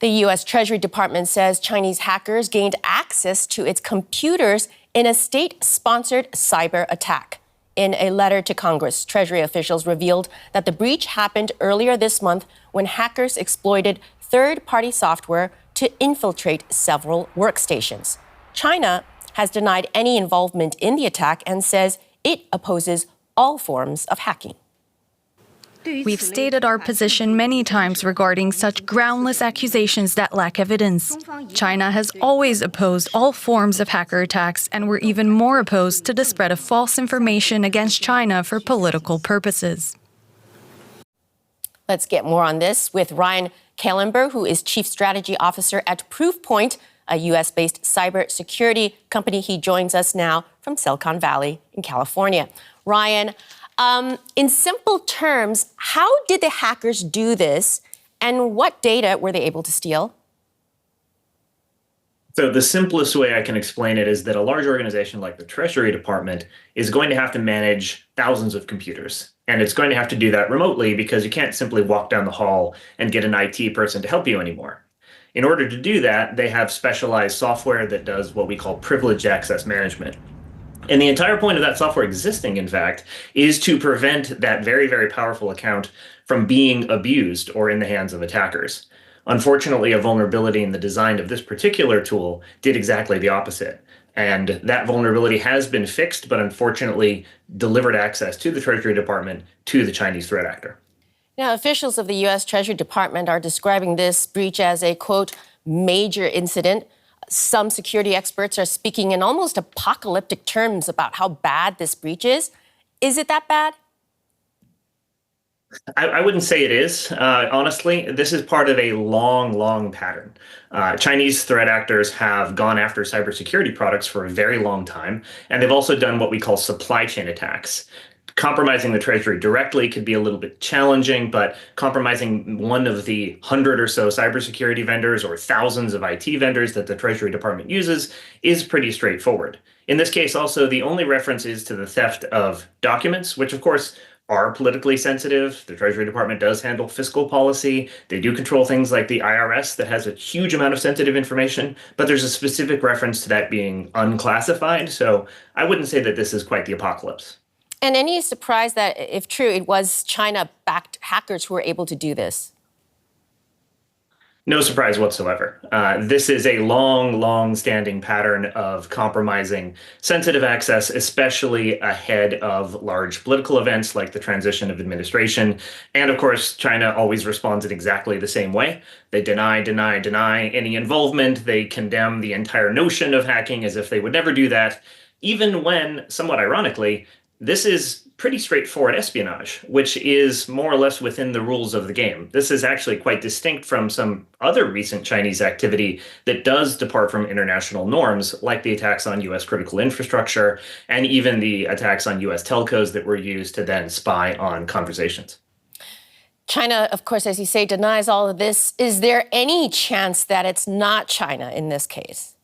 The US Treasury Department says Chinese hackers gained access to its computers in a state-sponsored cyber attack. In a letter to Congress, Treasury officials revealed that the breach happened earlier this month when hackers exploited third-party software to infiltrate several workstations. China has denied any involvement in the attack and says it opposes all forms of hacking. We've stated our position many times regarding such groundless accusations that lack evidence. China has always opposed all forms of hacker attacks, and we're even more opposed to the spread of false information against China for political purposes. Let's get more on this with Ryan Kalember, who is Chief Strategy Officer at Proofpoint, a U.S.-based cybersecurity company. He joins us now from Silicon Valley in California. Ryan, in simple terms, how did the hackers do this, and what data were they able to steal? So the simplest way I can explain it is that a large organization like the Treasury Department is going to have to manage thousands of computers. And it's going to have to do that remotely because you can't simply walk down the hall and get an IT person to help you anymore. In order to do that, they have specialized software that does what we call privileged access management. And the entire point of that software existing, in fact, is to prevent that very, very powerful account from being abused or in the hands of attackers. Unfortunately, a vulnerability in the design of this particular tool did exactly the opposite. And that vulnerability has been fixed, but unfortunately delivered access to the Treasury Department to the Chinese threat actor. Now, officials of the U.S. Treasury Department are describing this breach as a, quote, major incident. Some security experts are speaking in almost apocalyptic terms about how bad this breach is. Is it that bad? I wouldn't say it is. Honestly, this is part of a long, long pattern. Chinese threat actors have gone after cybersecurity products for a very long time, and they've also done what we call supply chain attacks. Compromising the Treasury directly could be a little bit challenging, but compromising one of the 100 or so cybersecurity vendors or thousands of IT vendors that the Treasury Department uses is pretty straightforward. In this case, also, the only reference is to the theft of documents, which, of course, are politically sensitive. The Treasury Department does handle fiscal policy. They do control things like the IRS that has a huge amount of sensitive information, but there's a specific reference to that being unclassified. So I wouldn't say that this is quite the apocalypse. And any surprise that, if true, it was China-backed hackers who were able to do this? No surprise whatsoever. This is a long, long-standing pattern of compromising sensitive access, especially ahead of large political events like the transition of administration. And of course, China always responds in exactly the same way. They deny any involvement. They condemn the entire notion of hacking as if they would never do that, even when, somewhat ironically, this is pretty straightforward espionage, which is more or less within the rules of the game. This is actually quite distinct from some other recent Chinese activity that does depart from international norms, like the attacks on U.S. critical infrastructure and even the attacks on U.S. telcos that were used to then spy on conversations. China, of course, as you say, denies all of this. Is there any chance that it's not China in this case?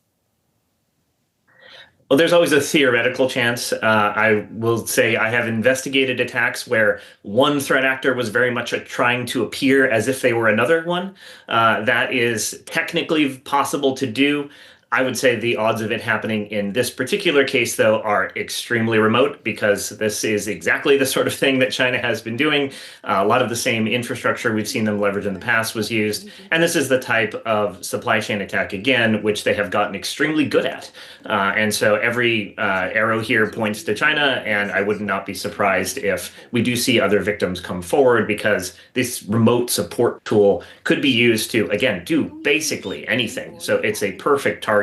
Well, there's always a theoretical chance. I will say I have investigated attacks where one threat actor was very much trying to appear as if they were another one. That is technically possible to do. I would say the odds of it happening in this particular case, though, are extremely remote because this is exactly the sort of thing that China has been doing. A lot of the same infrastructure we've seen them leverage in the past was used. And this is the type of supply chain attack, again, which they have gotten extremely good at. And so every arrow here points to China, and I would not be surprised if we do see other victims come forward because this remote support tool could be used to, again, do basically anything. So it's a perfect target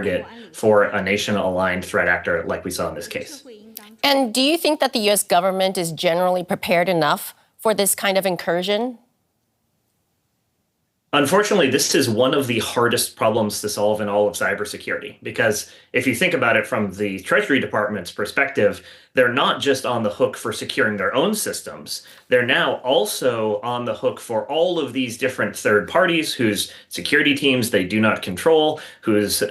for a nation-aligned threat actor like we saw in this case. And do you think that the U.S. government is generally prepared enough for this kind of incursion? Unfortunately, this is one of the hardest problems to solve in all of cybersecurity, because if you think about it from the Treasury Department's perspective, they're not just on the hook for securing their own systems. They're now also on the hook for all of these different third parties whose security teams they do not control, whose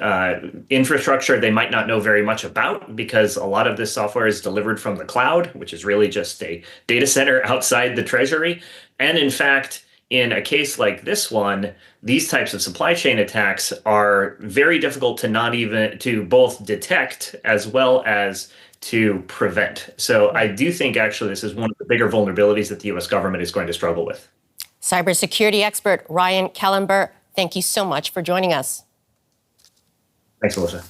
infrastructure they might not know very much about, because a lot of this software is delivered from the cloud, which is really just a data center outside the Treasury. And in fact, in a case like this one, these types of supply chain attacks are very difficult to both detect as well as to prevent. So I do think actually this is one of the bigger vulnerabilities that the US government is going to struggle with. Cybersecurity expert Ryan Kalember, thank you so much for joining us. Thanks, Melissa.